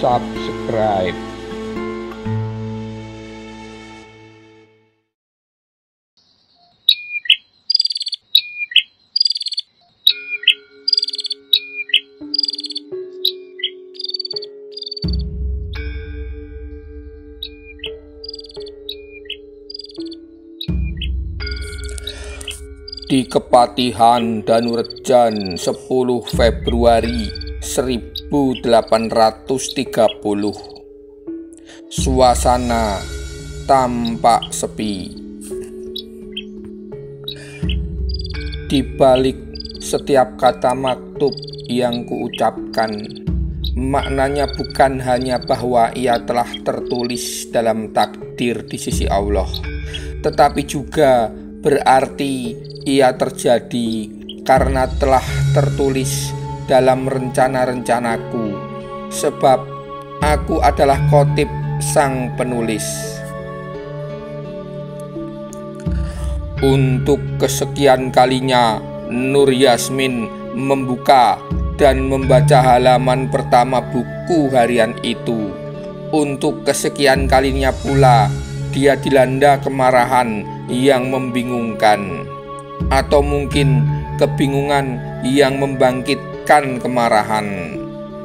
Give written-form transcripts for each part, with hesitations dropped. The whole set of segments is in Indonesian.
subscribe. Di Kepatihan Danurejan 10 Februari 1830. Suasana tampak sepi. Di balik setiap kata maktub yang kuucapkan, maknanya bukan hanya bahwa ia telah tertulis dalam takdir di sisi Allah, tetapi juga berarti ia terjadi karena telah tertulis dalam rencana-rencanaku, sebab aku adalah khotib sang penulis. Untuk kesekian kalinya Nur Yasmin membuka dan membaca halaman pertama buku harian itu. Untuk kesekian kalinya pula dia dilanda kemarahan yang membingungkan, atau mungkin kebingungan yang membangkitkan kemarahan,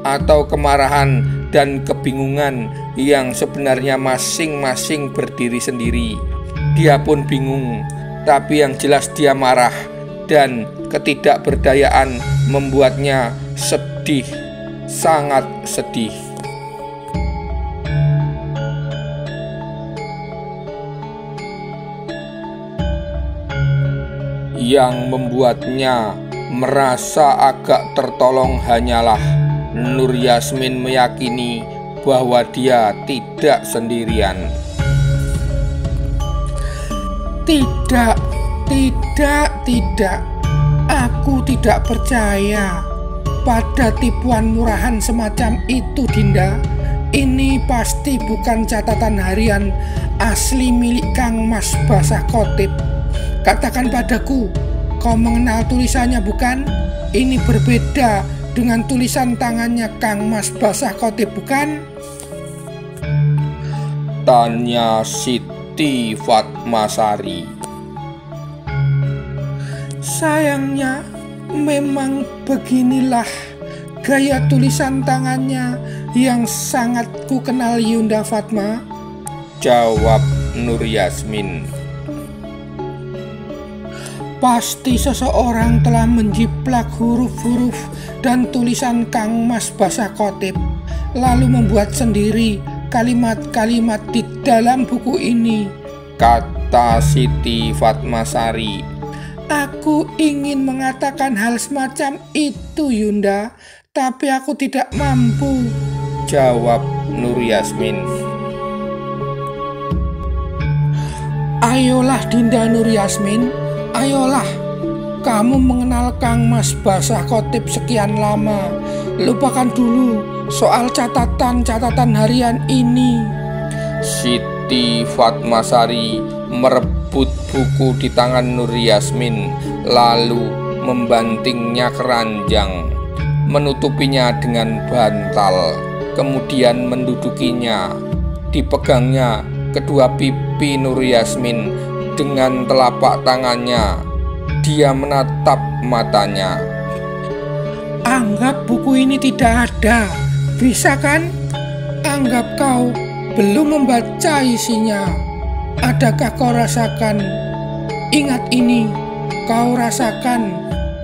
atau kemarahan dan kebingungan yang sebenarnya masing-masing berdiri sendiri. Dia pun bingung, tapi yang jelas dia marah, dan ketidakberdayaan membuatnya sedih, sangat sedih. Yang membuatnya merasa agak tertolong hanyalah Nur Yasmin meyakini bahwa dia tidak sendirian. Tidak, aku tidak percaya pada tipuan murahan semacam itu, Dinda. Ini pasti bukan catatan harian asli milik Kang Mas Basah Khotib. Katakan padaku, kau mengenal tulisannya bukan? Ini berbeda dengan tulisan tangannya Kang Mas Basah Khotib, bukan? Tanya Siti Fatmasari. Sayangnya memang beginilah gaya tulisan tangannya yang sangat ku kenal, Yunda Fatma, jawab Nur Yasmin. Pasti seseorang telah menjiplak huruf-huruf dan tulisan Kang Mas Basah Khotib, lalu membuat sendiri kalimat-kalimat di dalam buku ini, kata Siti Fatmasari. Aku ingin mengatakan hal semacam itu, Yunda, tapi aku tidak mampu, jawab Nur Yasmin. Ayolah Dinda Nur Yasmin, ayolah, kamu mengenal Kang Mas Basah Khotib sekian lama. Lupakan dulu soal catatan-catatan harian ini. Siti Fatmasari merebut buku di tangan Nur Yasmin, lalu membantingnya keranjang, menutupinya dengan bantal, kemudian mendudukinya. Dipegangnya kedua pipi Nur Yasmin dengan telapak tangannya. Dia menatap matanya. Anggap buku ini tidak ada, bisa kan? Anggap kau belum membaca isinya. Adakah kau rasakan? Ingat ini, kau rasakan,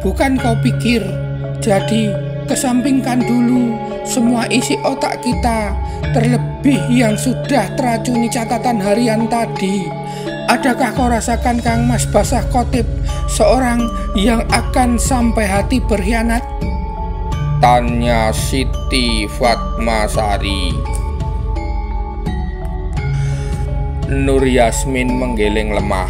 bukan kau pikir. Jadi kesampingkan dulu semua isi otak kita, terlebih yang sudah teracuni catatan harian tadi. Adakah kau rasakan Kang Mas Basah Khotib seorang yang akan sampai hati berkhianat? Tanya Siti Fatmasari. Nur Yasmin menggeleng lemah.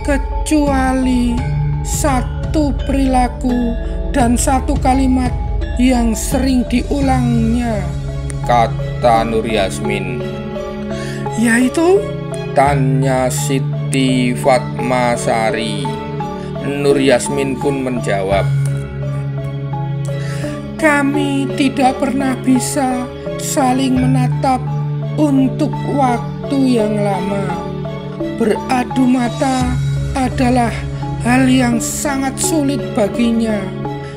Kecuali satu perilaku dan satu kalimat yang sering diulangnya, kata Nur Yasmin. Yaitu? Tanya Siti Fatmasari. Nur Yasmin pun menjawab, kami tidak pernah bisa saling menatap untuk waktu yang lama. Beradu mata adalah hal yang sangat sulit baginya.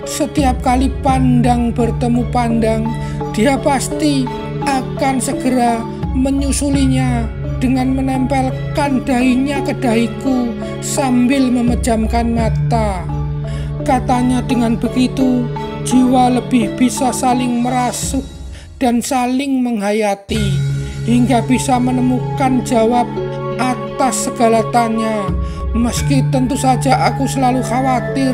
Setiap kali pandang bertemu pandang, dia pasti akan segera menyusulinya dengan menempelkan dahinya ke dahiku sambil memejamkan mata. Katanya dengan begitu, jiwa lebih bisa saling merasuk dan saling menghayati, hingga bisa menemukan jawab atas segala tanya. Meski tentu saja aku selalu khawatir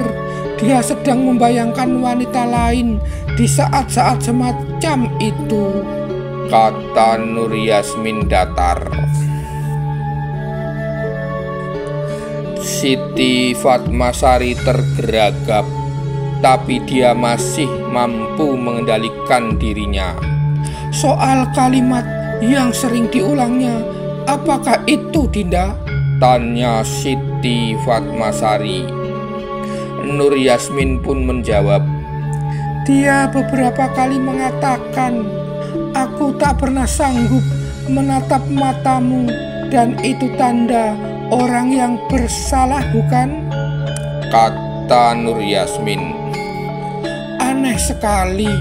dia sedang membayangkan wanita lain di saat-saat semacam itu, kata Nur Yasmin datar. Siti Fatmasari tergeragap, tapi dia masih mampu mengendalikan dirinya. Soal kalimat yang sering diulangnya, apakah itu, Dinda? Tanya Siti Fatmasari. Nur Yasmin pun menjawab, dia beberapa kali mengatakan, aku tak pernah sanggup menatap matamu, dan itu tanda orang yang bersalah, bukan? Kata Nur Yasmin. Aneh sekali,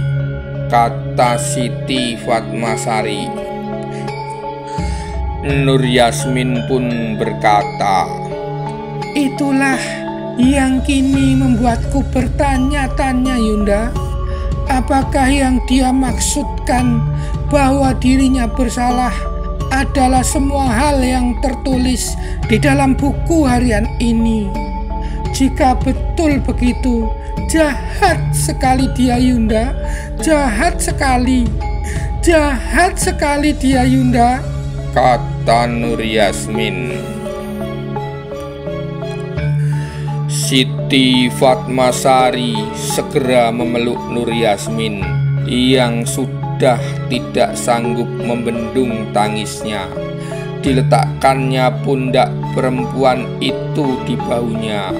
kata Siti Fatmasari. Nur Yasmin pun berkata, itulah yang kini membuatku bertanya-tanya, Yunda. Apakah yang dia maksudkan bahwa dirinya bersalah adalah semua hal yang tertulis di dalam buku harian ini? Jika betul begitu, jahat sekali dia, Yunda. Jahat sekali. Jahat sekali dia, Yunda, kata Nur Yasmin. Siti Fatmasari segera memeluk Nur Yasmin yang sudah tidak sanggup membendung tangisnya. Diletakkannya pundak perempuan itu di bahunya.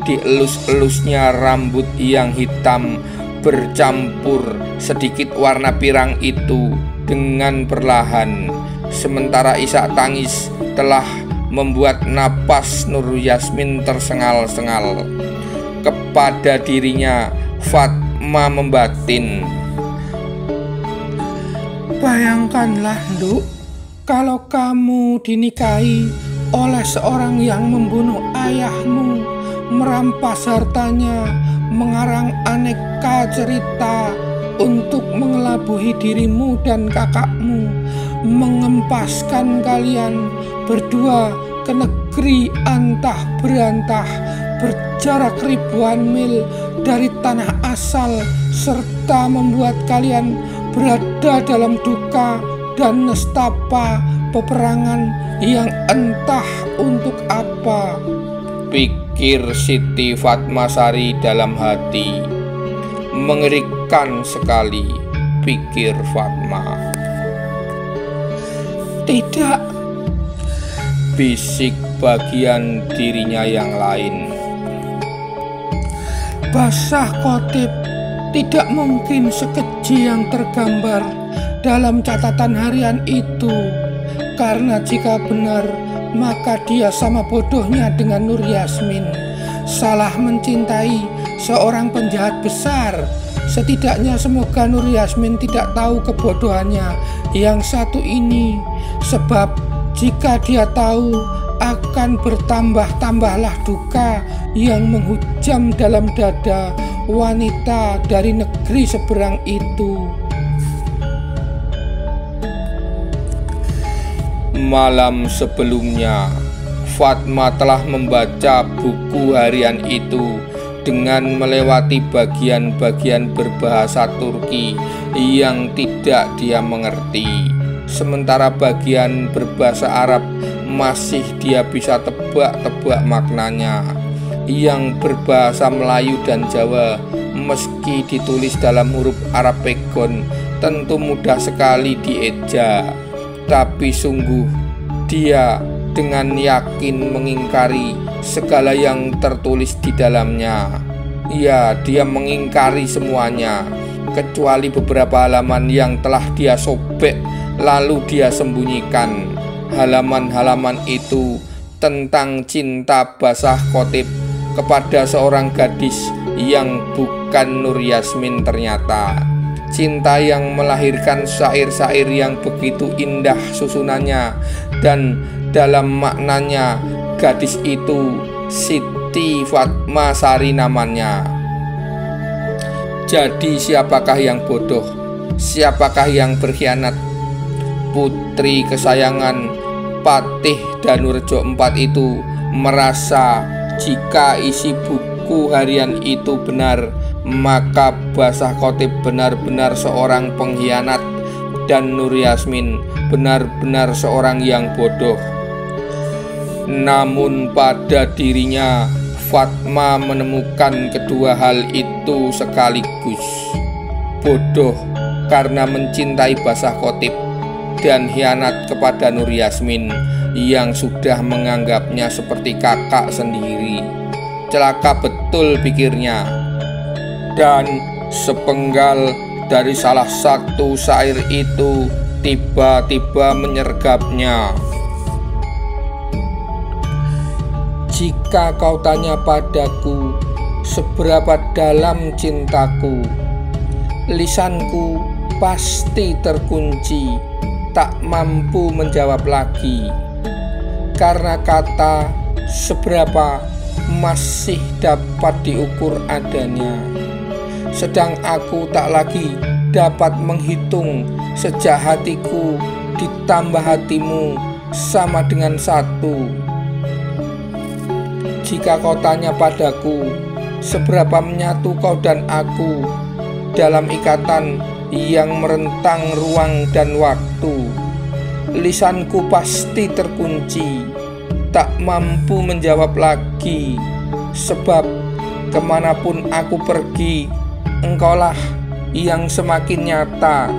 Dielus-elusnya rambut yang hitam bercampur sedikit warna pirang itu dengan perlahan. Sementara isak tangis telah membuat napas Nur Yasmin tersengal-sengal. Kepada dirinya, Fatma membatin, bayangkanlah, Nduk, kalau kamu dinikahi oleh seorang yang membunuh ayahmu, merampas hartanya, mengarang aneka cerita untuk mengelabuhi dirimu dan kakakmu, mengempaskan kalian berdua ke negeri antah berantah berjarak ribuan mil dari tanah asal, serta membuat kalian berada dalam duka dan nestapa peperangan yang entah untuk apa, pikir Siti Fatmasari dalam hati. Mengerikan sekali, pikir Fatma. Tidak, bisik bagian dirinya yang lain. Basah Khotib tidak mungkin sekeji yang tergambar dalam catatan harian itu, karena jika benar, maka dia sama bodohnya dengan Nur Yasmin, salah mencintai seorang penjahat besar. Setidaknya semoga Nur Yasmin tidak tahu kebodohannya yang satu ini, sebab jika dia tahu, akan bertambah-tambahlah duka yang menghujam dalam dada wanita dari negeri seberang itu. Malam sebelumnya, Fatma telah membaca buku harian itu dengan melewati bagian-bagian berbahasa Turki yang tidak dia mengerti. Sementara bagian berbahasa Arab masih dia bisa tebak-tebak maknanya. Yang berbahasa Melayu dan Jawa, meski ditulis dalam huruf Arab pegon, tentu mudah sekali dieja. Tapi sungguh dia dengan yakin mengingkari segala yang tertulis di dalamnya. Ya, dia mengingkari semuanya. kecuali beberapa halaman yang telah dia sobek lalu dia sembunyikan. Halaman-halaman itu tentang cinta Basah Khatib kepada seorang gadis yang bukan Nur Yasmin ternyata. Cinta yang melahirkan syair-syair yang begitu indah susunannya, dan dalam maknanya gadis itu Siti Fatmasari namanya. Jadi siapakah yang bodoh? Siapakah yang berkhianat? Putri kesayangan Patih Danurejo IV itu merasa jika isi buku harian itu benar, maka Basah Khatib benar-benar seorang pengkhianat dan Nur Yasmin benar-benar seorang yang bodoh. Namun pada dirinya Fatma menemukan kedua hal itu sekaligus. Bodoh karena mencintai Basah Khatib dan khianat kepada Nur Yasmin yang sudah menganggapnya seperti kakak sendiri. Celaka betul pikirnya. Dan sepenggal dari salah satu syair itu tiba-tiba menyergapnya. Jika kau tanya padaku seberapa dalam cintaku, lisanku pasti terkunci, tak mampu menjawab lagi. Karena kata seberapa masih dapat diukur adanya, sedang aku tak lagi dapat menghitung sejak hatiku ditambah hatimu sama dengan satu. Jika kau tanya padaku seberapa menyatu kau dan aku dalam ikatan yang merentang ruang dan waktu, lisanku pasti terkunci, tak mampu menjawab lagi. Sebab kemanapun aku pergi, engkaulah yang semakin nyata,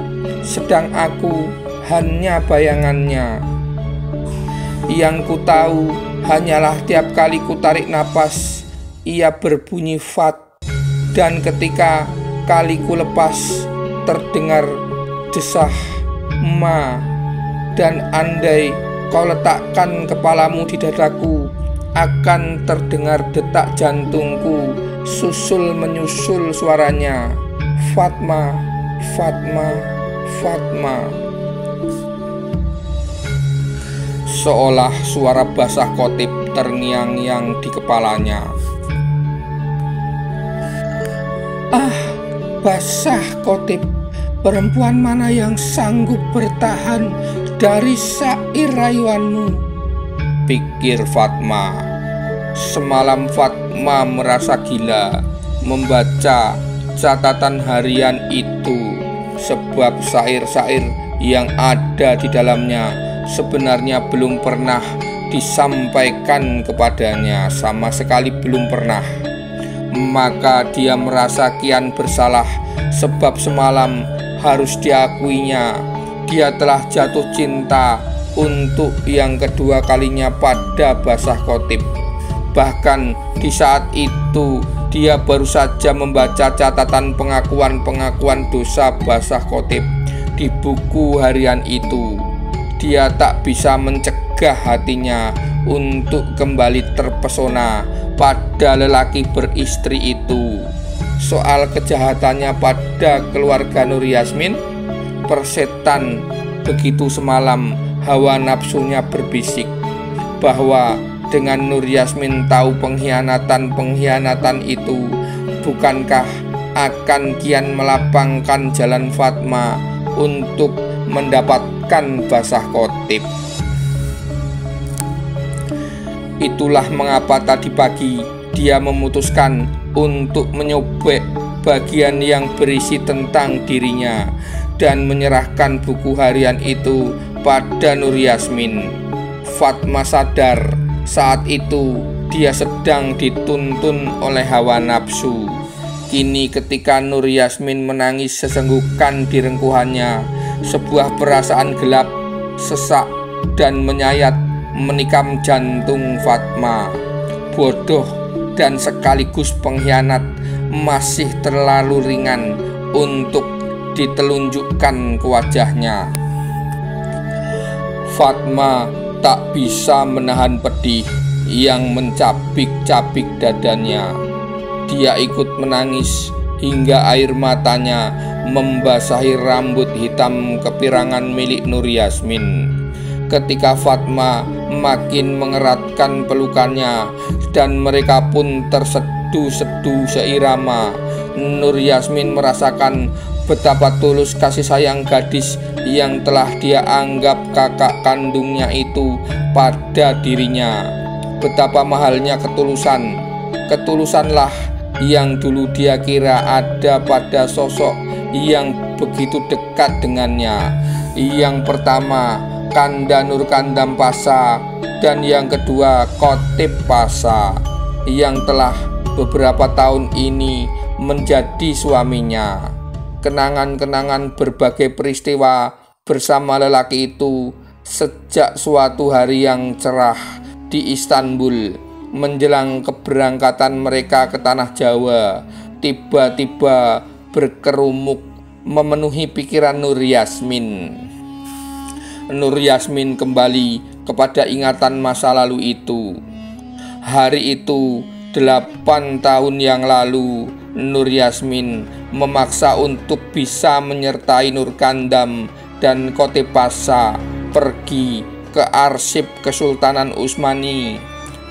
sedang aku hanya bayangannya. Yang ku tahu hanyalah tiap kali ku tarik napas, ia berbunyi fat, dan ketika kali ku lepas, terdengar desah ma. Dan andai kau letakkan kepalamu di dadaku, akan terdengar detak jantungku susul menyusul suaranya, Fatma, Fatma, Fatma. Seolah suara Basah Khatib terngiang-ngiang di kepalanya. Ah, Basah Khatib, perempuan mana yang sanggup bertahan dari syair rayuanmu? Pikir Fatma. Semalam Fatma merasa gila membaca catatan harian itu, sebab syair-syair yang ada di dalamnya sebenarnya belum pernah disampaikan kepadanya, sama sekali belum pernah. Maka dia merasa kian bersalah, sebab semalam harus diakuinya dia telah jatuh cinta untuk yang kedua kalinya pada Basah Khatib. Bahkan di saat itu dia baru saja membaca catatan pengakuan-pengakuan dosa Basah Khatib di buku harian itu. Dia tak bisa mencegah hatinya untuk kembali terpesona pada lelaki beristri itu. Soal kejahatannya pada keluarga Nur Yasmin, persetan begitu semalam hawa nafsunya berbisik bahwa dengan Nur Yasmin tahu pengkhianatan itu, bukankah akan kian melapangkan jalan Fatma untuk mendapatkan Basah Khatib. Itulah mengapa tadi pagi dia memutuskan untuk menyobek bagian yang berisi tentang dirinya dan menyerahkan buku harian itu pada Nur Yasmin. Fatma sadar saat itu dia sedang dituntun oleh hawa nafsu. Kini ketika Nur Yasmin menangis sesenggukan di rengkuhannya, sebuah perasaan gelap, sesak, dan menyayat menikam jantung Fatma. Bodoh dan sekaligus pengkhianat masih terlalu ringan untuk ditelunjukkan ke wajahnya. Fatma tak bisa menahan pedih yang mencabik-cabik dadanya. Dia ikut menangis hingga air matanya membasahi rambut hitam kepirangan milik Nur Yasmin. Ketika Fatma makin mengeratkan pelukannya dan mereka pun tersedu-sedu seirama, Nur Yasmin merasakan betapa tulus kasih sayang gadis yang telah dia anggap kakak kandungnya itu pada dirinya. Betapa mahalnya ketulusanlah yang dulu dia kira ada pada sosok yang begitu dekat dengannya. Yang pertama Kanda Nur Kandam Pasa, dan yang kedua Khotib Pasa yang telah beberapa tahun ini menjadi suaminya. Kenangan-kenangan berbagai peristiwa bersama lelaki itu sejak suatu hari yang cerah di Istanbul menjelang keberangkatan mereka ke tanah Jawa tiba-tiba berkerumuk memenuhi pikiran Nur Yasmin. Nur Yasmin kembali kepada ingatan masa lalu itu. Hari itu 8 tahun yang lalu, Nur Yasmin memaksa untuk bisa menyertai Nur Kandam dan Khotib Pasa pergi ke arsip Kesultanan Utsmani,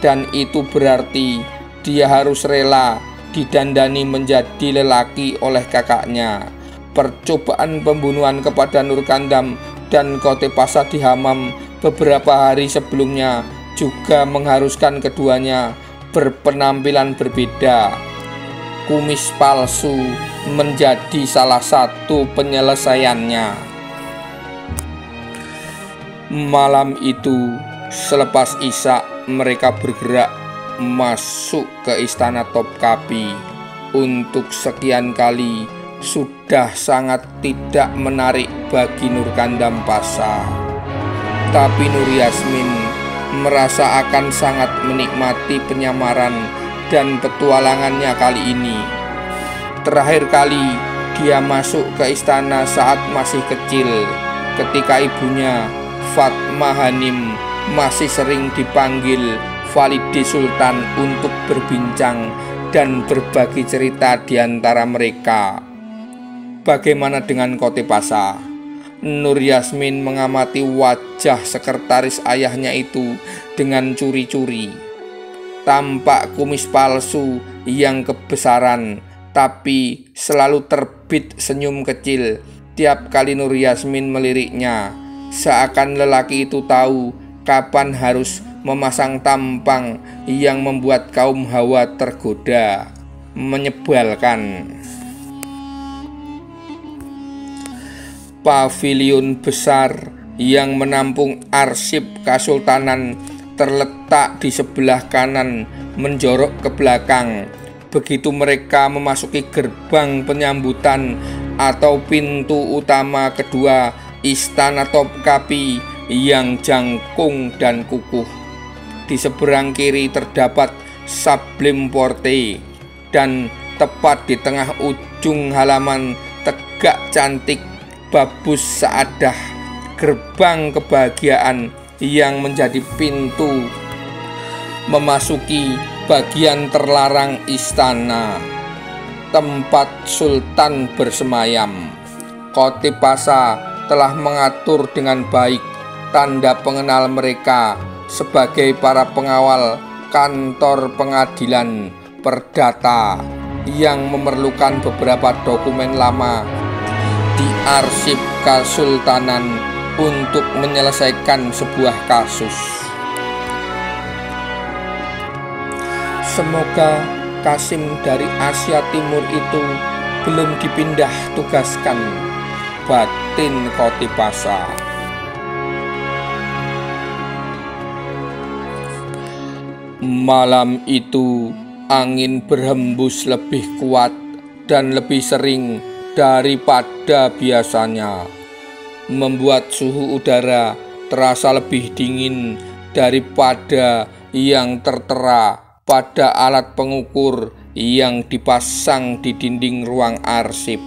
dan itu berarti dia harus rela didandani menjadi lelaki oleh kakaknya. Percobaan pembunuhan kepada Nur Kandam dan Khotib Pasa di Hammam beberapa hari sebelumnya juga mengharuskan keduanya berpenampilan berbeda. Kumis palsu menjadi salah satu penyelesaiannya. Malam itu selepas Isya mereka bergerak masuk ke istana Topkapi. Untuk sekian kali sudah sangat tidak menarik bagi Nur Kandam Pasa. Tapi Nur Yasmin merasa akan sangat menikmati penyamaran dan petualangannya kali ini. Terakhir kali dia masuk ke istana saat masih kecil, ketika ibunya Fatma Hanim masih sering dipanggil Valide Sultan untuk berbincang dan berbagi cerita di antara mereka. Bagaimana dengan Khotib Pasa? Nur Yasmin mengamati wajah sekretaris ayahnya itu dengan curi-curi. Tampak kumis palsu yang kebesaran, tapi selalu terbit senyum kecil tiap kali Nur Yasmin meliriknya. Seakan lelaki itu tahu kapan harus memasang tampang yang membuat kaum hawa tergoda. Menyebalkan. Pavilion besar yang menampung arsip kesultanan terletak di sebelah kanan menjorok ke belakang. Begitu mereka memasuki gerbang penyambutan atau pintu utama kedua istana Topkapi yang jangkung dan kukuh. Di seberang kiri terdapat Sablim Porte, dan tepat di tengah ujung halaman tegak cantik Babus Saadah, gerbang kebahagiaan yang menjadi pintu memasuki bagian terlarang istana, tempat sultan bersemayam. Khotib Pasa telah mengatur dengan baik tanda pengenal mereka sebagai para pengawal kantor pengadilan perdata yang memerlukan beberapa dokumen lama di arsip kesultanan untuk menyelesaikan sebuah kasus. Semoga Kasim dari Asia Timur itu belum dipindah tugaskan, batin Khotib Pasa. Malam itu angin berhembus lebih kuat dan lebih sering daripada biasanya, membuat suhu udara terasa lebih dingin daripada yang tertera pada alat pengukur yang dipasang di dinding ruang arsip.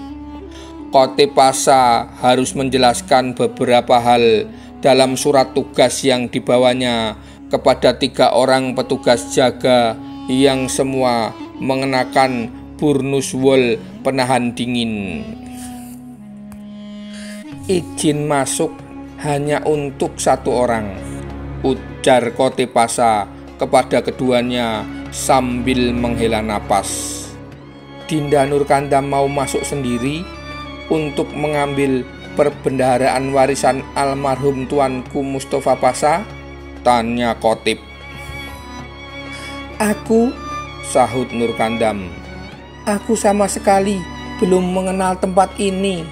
Kotepasa harus menjelaskan beberapa hal dalam surat tugas yang dibawanya kepada 3 orang petugas jaga yang semua mengenakan burnus wol penahan dingin. "Izin masuk hanya untuk 1 orang," ujar Kotepasa kepada keduanya sambil menghela napas. "Dinda Nurkandam mau masuk sendiri untuk mengambil perbendaharaan warisan almarhum tuanku Mustafa Pasha?" tanya Kotip. "Aku," sahut Nurkandam, "aku sama sekali belum mengenal tempat ini.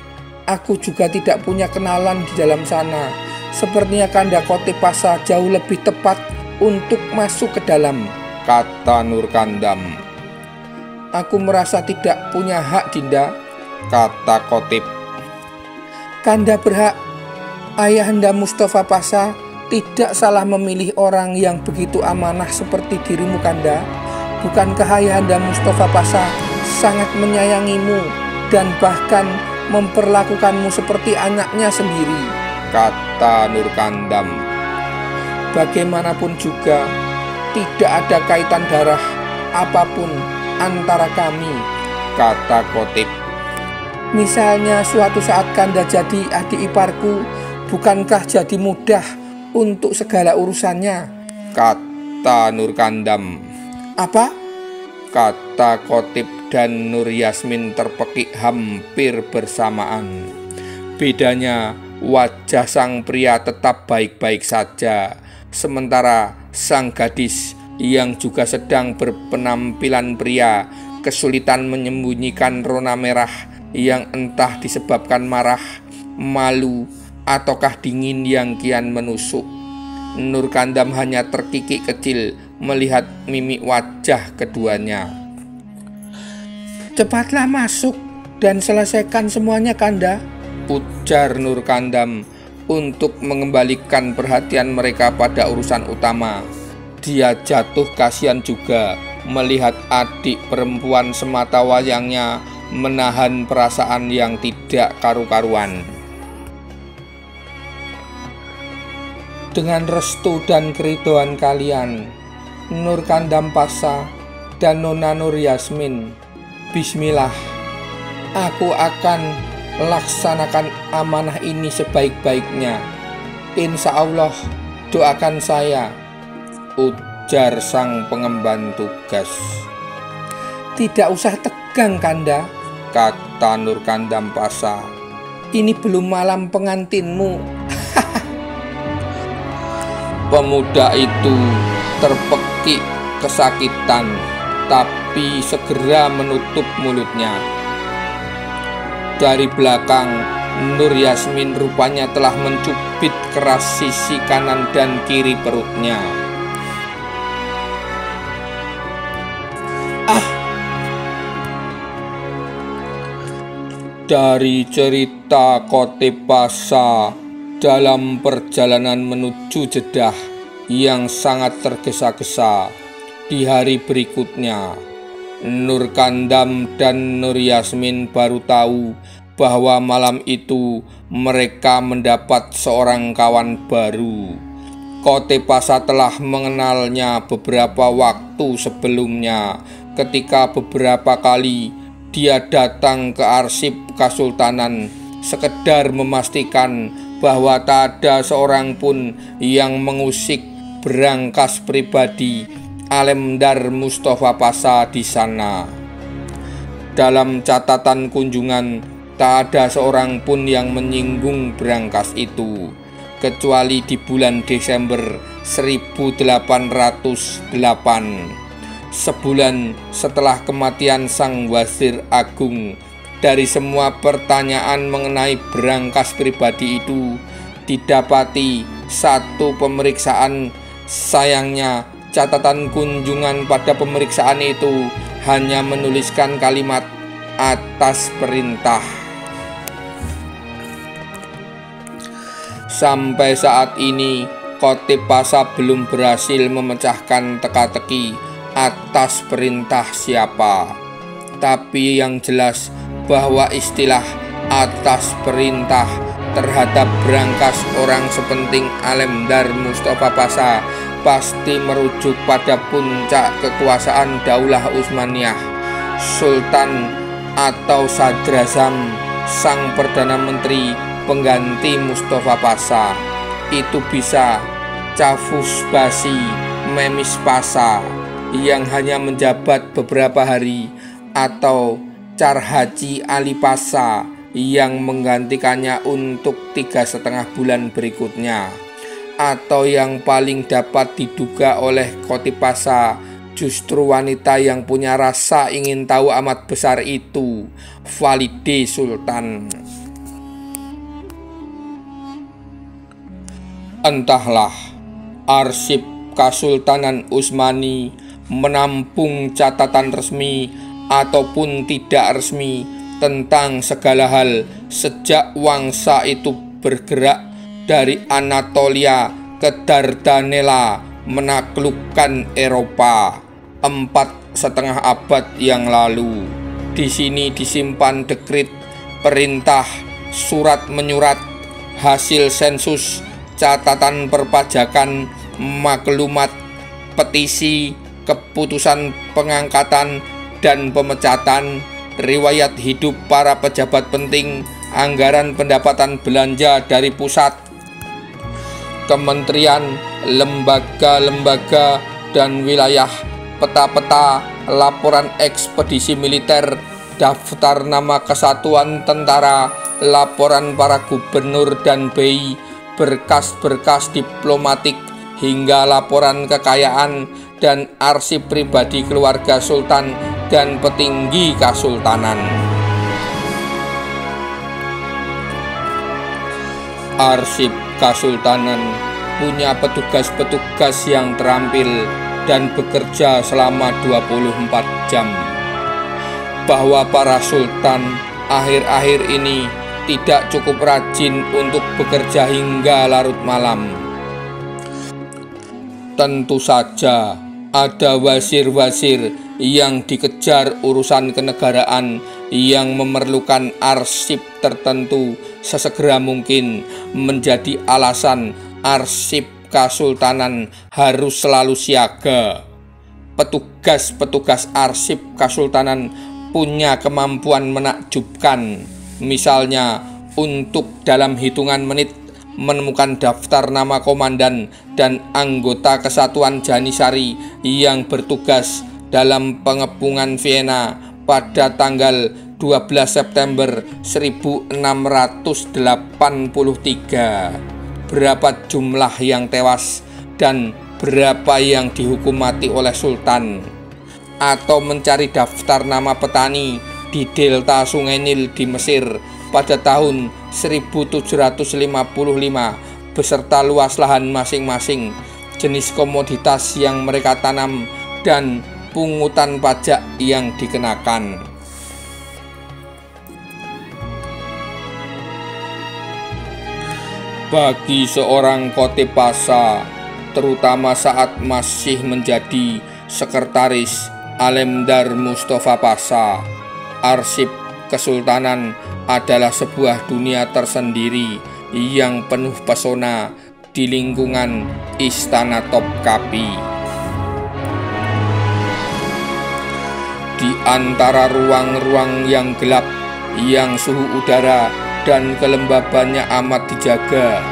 Aku juga tidak punya kenalan di dalam sana. Sepertinya Kanda Kotepasa jauh lebih tepat untuk masuk ke dalam," kata Nurkandam. "Aku merasa tidak punya hak, Dinda," kata Kotip. "Kanda berhak. Ayahanda Mustafa Pasha tidak salah memilih orang yang begitu amanah seperti dirimu, Kanda. Bukankah Ayahanda Mustafa Pasha sangat menyayangimu dan bahkan memperlakukanmu seperti anaknya sendiri?" kata Nurkandam. "Bagaimanapun juga, tidak ada kaitan darah apapun antara kami," kata Kotip. "Misalnya suatu saat Kanda jadi adik iparku, bukankah jadi mudah untuk segala urusannya?" kata Nurkandam. "Apa?" kata Kotip dan Nur Yasmin terpekik hampir bersamaan. Bedanya, wajah sang pria tetap baik-baik saja, sementara sang gadis yang juga sedang berpenampilan pria kesulitan menyembunyikan rona merah yang entah disebabkan marah, malu, ataukah dingin yang kian menusuk. Nurkandam hanya terkikik kecil melihat mimik wajah keduanya. "Cepatlah masuk dan selesaikan semuanya, Kanda," ujar Nurkandam untuk mengembalikan perhatian mereka pada urusan utama. Dia jatuh kasihan juga melihat adik perempuan semata wayangnya menahan perasaan yang tidak karu-karuan. "Dengan restu dan keridhaan kalian, Nurkandam Pasha dan Nona Nur Yasmin, bismillah, aku akan laksanakan amanah ini sebaik-baiknya. Insya Allah, doakan saya," ujar sang pengemban tugas. "Tidak usah tegang, Kanda," kata Nurkandam Pasha. "Ini belum malam pengantinmu." Pemuda itu terpekik kesakitan, tapi segera menutup mulutnya. Dari belakang, Nur Yasmin rupanya telah mencubit keras sisi kanan dan kiri perutnya. "Ah!" Dari cerita Kotepasa dalam perjalanan menuju Jeddah yang sangat tergesa-gesa di hari berikutnya, Nurkandam dan Nur Yasmin baru tahu bahwa malam itu mereka mendapat seorang kawan baru. Kotepasa telah mengenalnya beberapa waktu sebelumnya ketika beberapa kali dia datang ke arsip Kesultanan sekedar memastikan bahwa tak ada seorang pun yang mengusik berangkas pribadi Alemdar Mustafa Pasha di sana. Dalam catatan kunjungan, tak ada seorang pun yang menyinggung berangkas itu, kecuali di bulan Desember 1808, sebulan setelah kematian Sang Wazir Agung. Dari semua pertanyaan mengenai berangkas pribadi itu didapati satu pemeriksaan. Sayangnya, catatan kunjungan pada pemeriksaan itu hanya menuliskan kalimat "atas perintah". Sampai saat ini, Kotepasa belum berhasil memecahkan teka-teki atas perintah siapa. Tapi yang jelas bahwa istilah atas perintah terhadap berangkas orang sepenting Alemdar Mustafa Pasha pasti merujuk pada puncak kekuasaan Daulah Utsmaniyah. Sultan atau Sadrazam, sang Perdana Menteri pengganti Mustafa Pasha, itu bisa Çavuşbaşı Mehmet Pasha yang hanya menjabat beberapa hari, atau Carhaji Ali Pasha yang menggantikannya untuk 3,5 bulan berikutnya, atau yang paling dapat diduga oleh Qotib Pasha, justru wanita yang punya rasa ingin tahu amat besar itu, Valide Sultan. Entahlah, arsip Kesultanan Utsmani menampung catatan resmi ataupun tidak resmi tentang segala hal sejak wangsa itu bergerak dari Anatolia ke Dardanella menaklukkan Eropa 4,5 abad yang lalu. Di sini disimpan dekrit, perintah, surat menyurat, hasil sensus, catatan perpajakan, maklumat, petisi, keputusan pengangkatan dan pemecatan, riwayat hidup para pejabat penting, anggaran pendapatan belanja dari pusat, kementerian, lembaga-lembaga dan wilayah, peta-peta, laporan ekspedisi militer, daftar nama kesatuan tentara, laporan para gubernur dan BI, berkas-berkas diplomatik, hingga laporan kekayaan dan arsip pribadi keluarga sultan dan petinggi kesultanan. Arsip kesultanan punya petugas-petugas yang terampil dan bekerja selama 24 jam. Bahwa para sultan akhir-akhir ini tidak cukup rajin untuk bekerja hingga larut malam. Tentu saja ada wazir-wazir yang dikejar urusan kenegaraan yang memerlukan arsip tertentu sesegera mungkin, menjadi alasan arsip kesultanan harus selalu siaga. Petugas-petugas arsip kesultanan punya kemampuan menakjubkan, misalnya untuk dalam hitungan menit menemukan daftar nama komandan dan anggota kesatuan Janisari yang bertugas dalam pengepungan Vienna pada tanggal 12 September 1683. Berapa jumlah yang tewas dan berapa yang dihukum mati oleh sultan. Atau mencari daftar nama petani di delta Sungai Nil di Mesir pada tahun 1755 beserta luas lahan masing-masing, jenis komoditas yang mereka tanam, dan pungutan pajak yang dikenakan. Bagi seorang Qotib Pasha, terutama saat masih menjadi sekretaris Alemdar Mustafa Pasha, arsip kesultanan adalah sebuah dunia tersendiri yang penuh pesona di lingkungan Istana Topkapi. Di antara ruang-ruang yang gelap, yang suhu udara dan kelembabannya amat dijaga,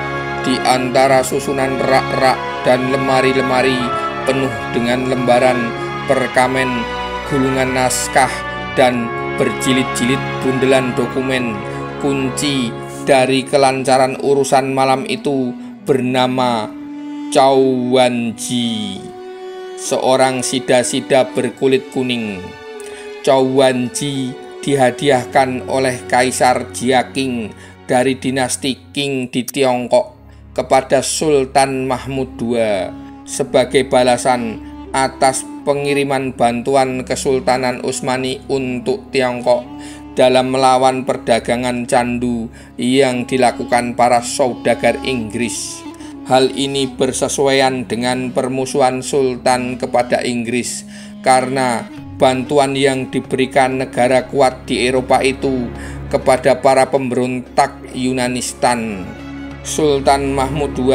di antara susunan rak-rak dan lemari-lemari penuh dengan lembaran perkamen, gulungan naskah, dan berjilid-jilid bundelan dokumen, kunci dari kelancaran urusan malam itu bernama Chauwanji, seorang sida-sida berkulit kuning. Chauwanji dihadiahkan oleh Kaisar Jia Qing dari dinasti Qing di Tiongkok kepada Sultan Mahmud II sebagai balasan atas pengiriman bantuan Kesultanan Utsmani untuk Tiongkok dalam melawan perdagangan candu yang dilakukan para saudagar Inggris. Hal ini bersesuaian dengan permusuhan Sultan kepada Inggris karena bantuan yang diberikan negara kuat di Eropa itu kepada para pemberontak Yunanistan. Sultan Mahmud II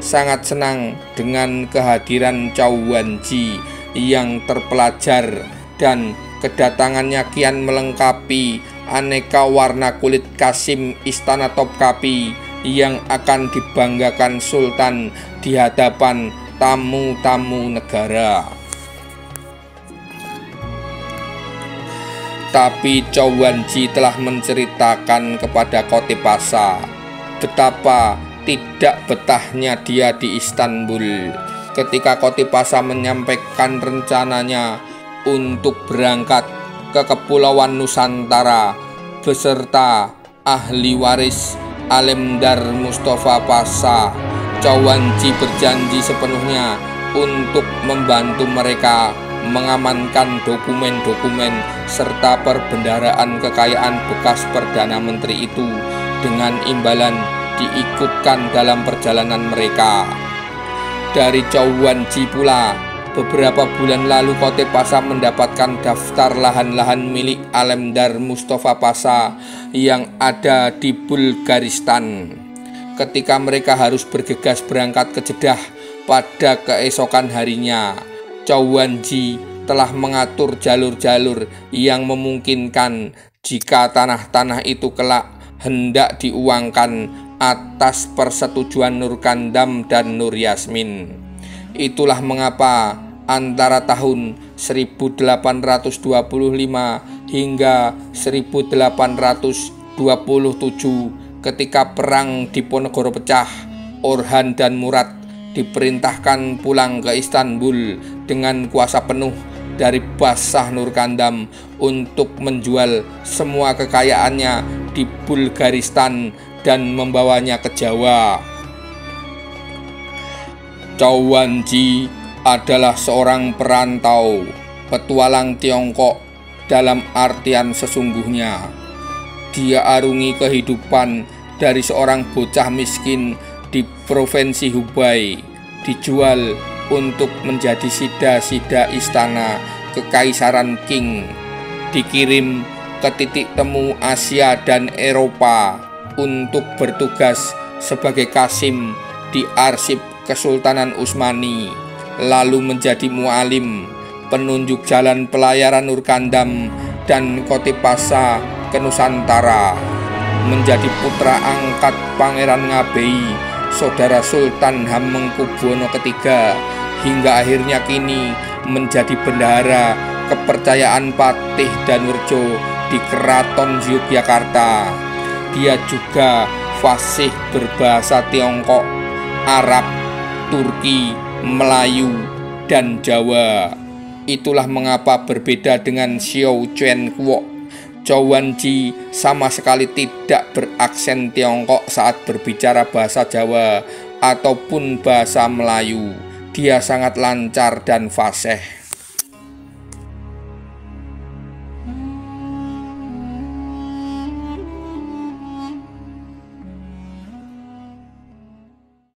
sangat senang dengan kehadiran Chow Wan-ji yang terpelajar, dan kedatangannya kian melengkapi aneka warna kulit Kasim Istana Topkapi yang akan dibanggakan Sultan di hadapan tamu-tamu negara. Tapi Chow Wan-ji telah menceritakan kepada Qotipasa betapa tidak betahnya dia di Istanbul. Ketika Qotipasa menyampaikan rencananya untuk berangkat ke Kepulauan Nusantara beserta ahli waris Alemdar Mustafa Pasha, Chow Wan-ji berjanji sepenuhnya untuk membantu mereka mengamankan dokumen-dokumen serta perbendaharaan kekayaan bekas Perdana Menteri itu dengan imbalan diikutkan dalam perjalanan mereka. Dari Chow Wan-ji pula, beberapa bulan lalu Qotipasa mendapatkan daftar lahan-lahan milik Alemdar Mustafa Pasha yang ada di Bulgaristan. Ketika mereka harus bergegas berangkat ke Jeddah pada keesokan harinya, Chow Wan-ji telah mengatur jalur-jalur yang memungkinkan jika tanah-tanah itu kelak hendak diuangkan atas persetujuan Nur Kandam dan Nur Yasmin. Itulah mengapa antara tahun 1825 hingga 1827 ketika perang Diponegoro pecah, Orhan dan Murad diperintahkan pulang ke Istanbul dengan kuasa penuh dari Basah Nur Kandam untuk menjual semua kekayaannya di Bulgaristan dan membawanya ke Jawa. Chow Wan-ji adalah seorang perantau, petualang Tiongkok dalam artian sesungguhnya. Dia arungi kehidupan dari seorang bocah miskin di provinsi Hubei, dijual untuk menjadi sida-sida istana Kekaisaran Qing, dikirim ke titik temu Asia dan Eropa untuk bertugas sebagai kasim di arsip Kesultanan Utsmani, lalu menjadi mualim, penunjuk jalan pelayaran Nur Kandam dan Qotipasa ke Nusantara, menjadi putra angkat Pangeran Ngabei, saudara Sultan Hamengkubuwono III, hingga akhirnya kini menjadi bendahara kepercayaan Patih Danurjo di Keraton Yogyakarta. Dia juga fasih berbahasa Tiongkok, Arab, Turki, Melayu, dan Jawa. Itulah mengapa berbeda dengan Xiao Chuan Kwok, Chow Wan-ji sama sekali tidak beraksen Tiongkok saat berbicara bahasa Jawa ataupun bahasa Melayu. Dia sangat lancar dan fasih.